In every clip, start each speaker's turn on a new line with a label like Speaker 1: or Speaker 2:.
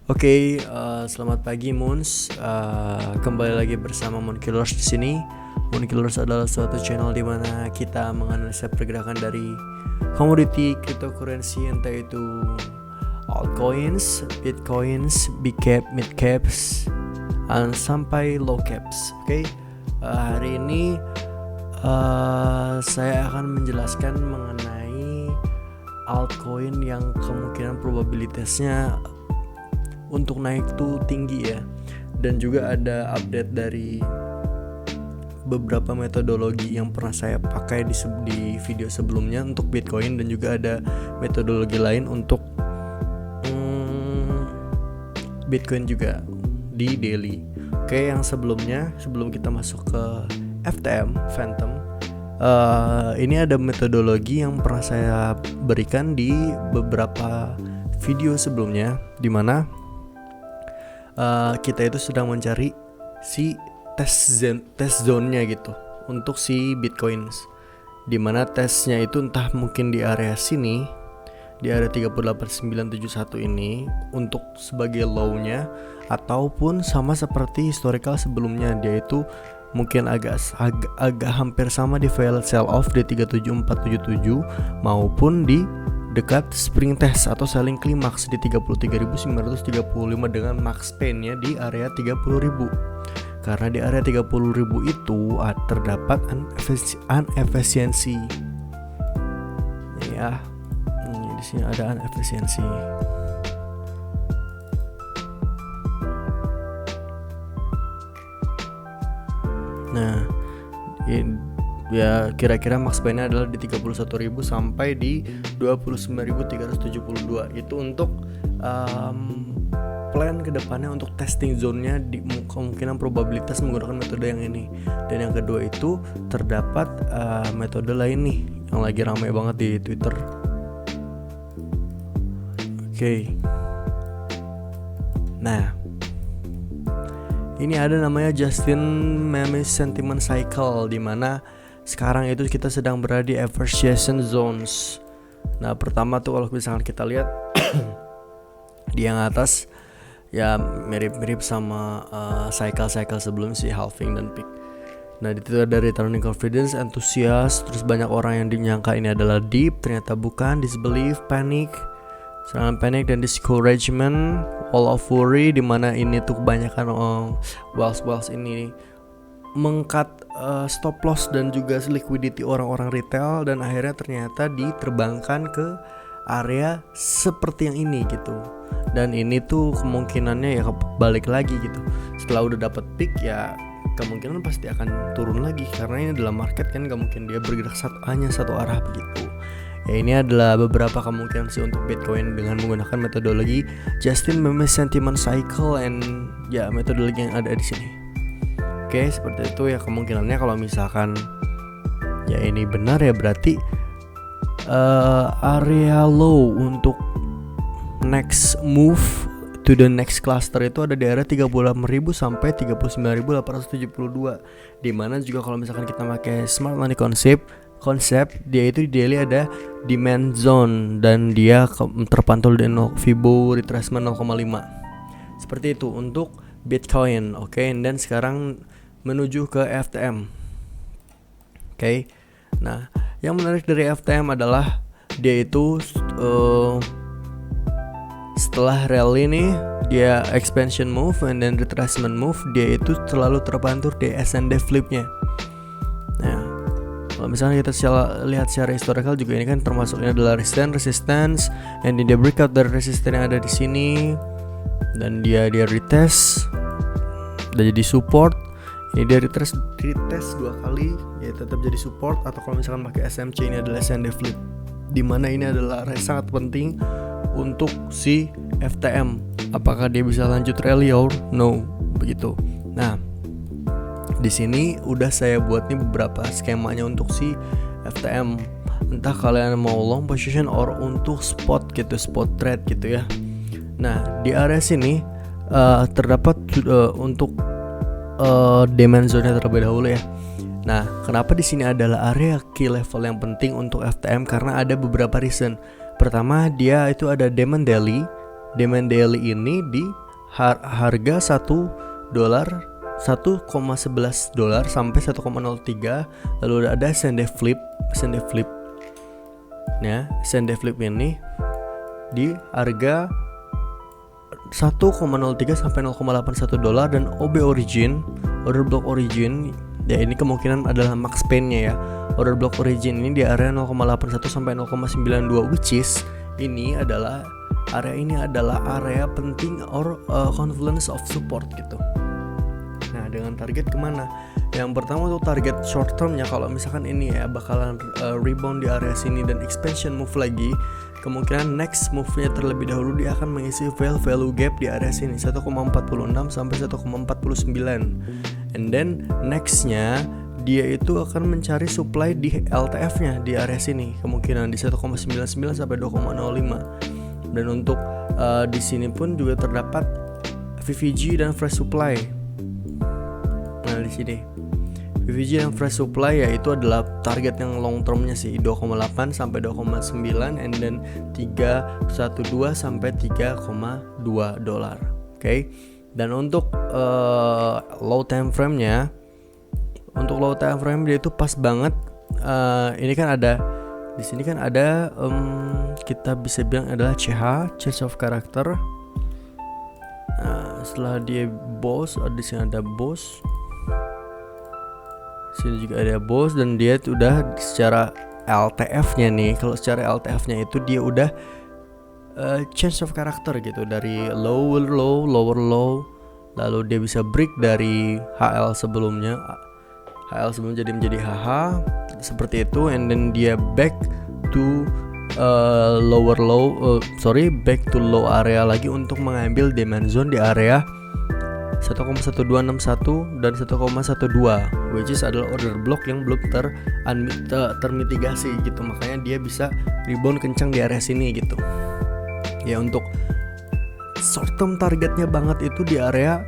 Speaker 1: Selamat pagi Moons. Kembali lagi bersama Moon Killers di sini. Moon Killers adalah suatu channel di mana kita menganalisa pergerakan dari komoditi cryptocurrency, entah itu altcoins, bitcoins, big cap, mid caps, sampai low caps. Hari ini saya akan menjelaskan mengenai altcoin yang kemungkinan probabilitasnya untuk naik tuh tinggi ya, dan juga ada update dari beberapa metodologi yang pernah saya pakai di video sebelumnya untuk Bitcoin, dan juga ada metodologi lain untuk Bitcoin juga di daily. Yang sebelum kita masuk ke FTM Phantom, ini ada metodologi yang pernah saya berikan di beberapa video sebelumnya, dimana kita itu sedang mencari si test zone-nya gitu untuk si Bitcoins, dimana tesnya itu entah mungkin di area sini, di area 38971 ini untuk sebagai low-nya, ataupun sama seperti historical sebelumnya, dia itu mungkin agak hampir sama di failed sell off di 37477 maupun di dekat spring test atau selling climax di 33.935 dengan max pain-nya di area 30.000. Karena di area 30.000 itu terdapat unefficiency. Ya. Di sini ada unefficiency. Nah, ya kira-kira max pain-nya adalah di 31.000 sampai di 29.372. Itu untuk plan kedepannya untuk testing zone-nya di kemungkinan probabilitas menggunakan metode yang ini. Dan yang kedua itu terdapat metode lain nih yang lagi ramai banget di Twitter. Nah, ini ada namanya Justin Memes Sentiment Cycle, di mana sekarang itu kita sedang berada di appreciation zones. Nah, pertama tuh kalau misalkan kita lihat di yang atas ya mirip-mirip sama cycle sebelum si halving dan peak. Nah, itu ada returning confidence, enthusiast, terus banyak orang yang dinyangka ini adalah deep, ternyata bukan, disbelief, panic, serangan panic dan discouragement, wall of worry, di mana ini tuh kebanyakan wealth ini mengkat stop loss dan juga liquidity orang-orang retail, dan akhirnya ternyata diterbangkan ke area seperti yang ini gitu. Dan ini tuh kemungkinannya ya balik lagi gitu. Setelah udah dapat peak ya kemungkinan pasti akan turun lagi, karena ini adalah market kan, gak mungkin dia bergerak hanya satu arah begitu. Ya, ini adalah beberapa kemungkinan sih untuk Bitcoin dengan menggunakan metodologi Justin Memes Sentiment Cycle and ya metodologi yang ada di sini. Seperti itu ya kemungkinannya. Kalau misalkan ya ini benar ya berarti area low untuk next move to the next cluster itu ada di area 36.000 sampai 39.872. Dimana juga kalau misalkan kita pakai smart money konsep dia itu di daily ada demand zone dan dia terpantul di Fibo retracement 0,5. Seperti itu untuk Bitcoin. Dan sekarang menuju ke FTM. Nah, yang menarik dari FTM adalah dia itu setelah rally nih, dia expansion move and then retracement move, dia itu selalu terpantul di S&D flip-nya. Nah, kalau misalnya kita lihat secara historical juga, ini kan termasuk ini adalah resistance, and dia breakout dari resistance yang ada di sini, dan dia retest dan jadi support. Ini dia retest 2 kali, ya tetap jadi support. Atau kalau misalkan pakai SMC, ini adalah S&D flip, dimana ini adalah sangat penting untuk si FTM. Apakah dia bisa lanjut rally or no begitu. Nah, di sini udah saya buat nih beberapa skemanya untuk si FTM. Entah kalian mau long position or untuk spot gitu, spot trade gitu ya. Nah, di area sini terdapat untuk demand zone terlebih dahulu ya. Nah, kenapa di sini adalah area key level yang penting untuk FTM? Karena ada beberapa reason. Pertama, dia itu ada demand daily demand daily ini di harga $1 $1,11 sampai 1,03. Lalu ada Sunday flip ya, Sunday flip ini di harga $1,03 sampai $0,81. Dan OB origin, order block origin ya, ini kemungkinan adalah max pain-nya ya. Order block origin ini di area 0,81 sampai 0,92, which is area penting or confluence of support gitu. Nah, dengan target kemana? Yang pertama untuk target short termnya, kalau misalkan ini ya bakalan rebound di area sini dan expansion move lagi, kemungkinan next move-nya terlebih dahulu dia akan mengisi value gap di area sini 1,46 sampai 1,49. And then nextnya dia itu akan mencari supply di LTF-nya di area sini, kemungkinan di 1,99 sampai 2,05. Dan untuk di sini pun juga terdapat VVG dan fresh supply. Nah, di sini VVG dan fresh supply yaitu adalah target yang long termnya sih, 2,8 sampai 2,9 and then 312 sampai 3,2 dolar. Oke. Dan untuk low time frame-nya, untuk low time frame dia itu pas banget. Ini kan ada di sini kan ada kita bisa bilang adalah CH, change of character. Setelah dia boss, di sini ada boss. Sini juga ada boss dan dia udah secara LTF-nya nih. Kalau secara LTF-nya itu dia udah change of character gitu, dari lower low, lalu dia bisa break dari HL sebelumnya jadi menjadi HH seperti itu, and then dia back to back to low area lagi untuk mengambil demand zone di area 1,1261 dan 1,12, which is adalah order block yang belum termitigasi gitu, makanya dia bisa rebound kencang di area sini gitu. Ya, untuk short term targetnya banget itu di area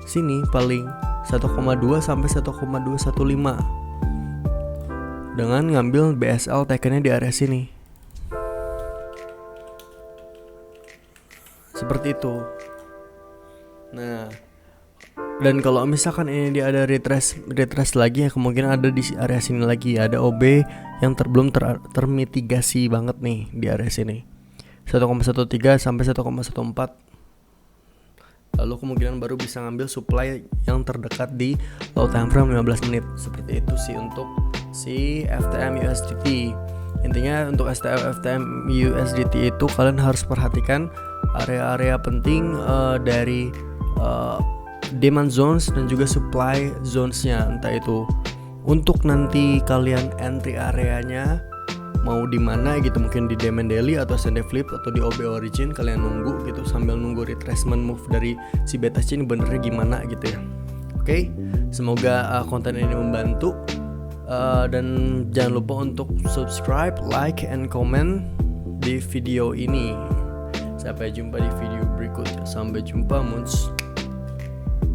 Speaker 1: sini paling 1,2 sampai 1,215 dengan ngambil BSL tekennya di area sini. Seperti itu. Nah, dan kalau misalkan ini dia ada retrace lagi ya, kemungkinan ada di area sini lagi, ada OB yang belum termitigasi banget nih di area sini 1,13 sampai 1,14. Lalu kemungkinan baru bisa ngambil supply yang terdekat di low time frame 15 menit. Seperti itu sih untuk si FTM USDT. Intinya untuk FTM USDT itu kalian harus perhatikan area-area penting dari demand zones dan juga supply zones-nya, entah itu untuk nanti kalian entry areanya mau di mana gitu, mungkin di demand daily atau Sunday flip atau di OB origin, kalian nunggu gitu sambil nunggu retracement move dari si BTC ini benernya gimana gitu ya. Oke, semoga konten ini membantu, dan jangan lupa untuk subscribe, like, and comment di video ini. Sampai jumpa di video berikutnya. Sampai jumpa, Moons.